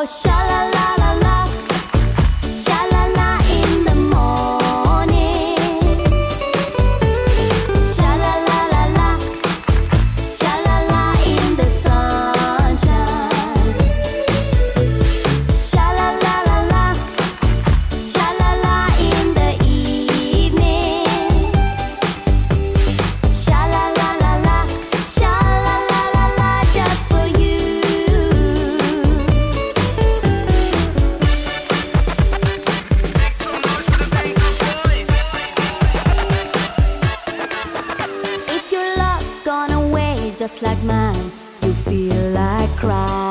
sha la la la la, sha la la in the morning. Sha la la la la, sha la la in the sunshine. Sha la la la la, sha la la in the evening. Sha la la la la, sha la la la la, just for you. If your love's gone away just like mine, you feel like crying.